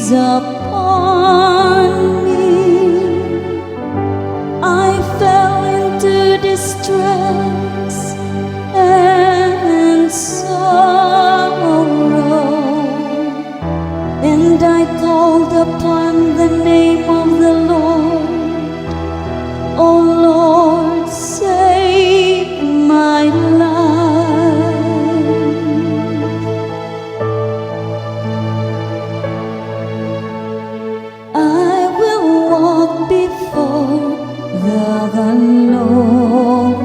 gaze upon me, I fell into distress and sorrow, and I called upon the name of the Lord. Oh Lord, save my life. I will walk before the Lord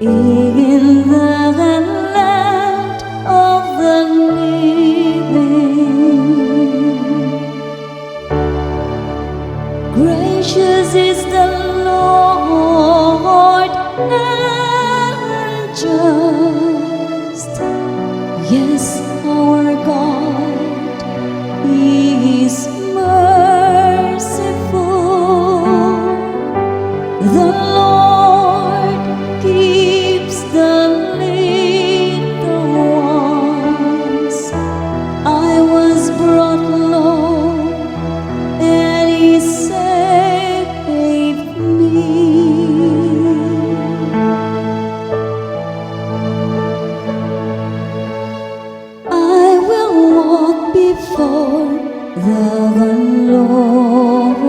in the land of the living. Gracious is the Lord and just. Yes, our God, He is merciful. The Lord keeps the little ones. I was brought low, and He saved me. I will walk before the Lord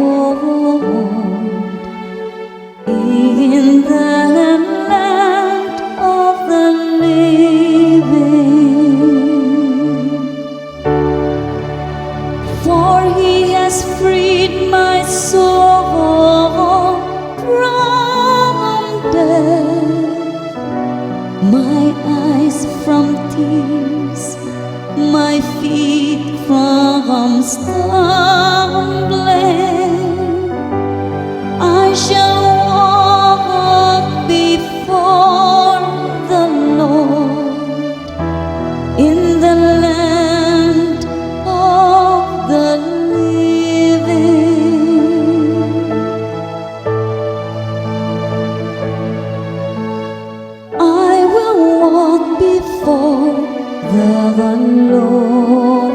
in the land of the living, for He has freed my soul from death, my eyes from tears, my feet from stumbling. I shall walk before the Lord in the land of the living. I will walk before the Lord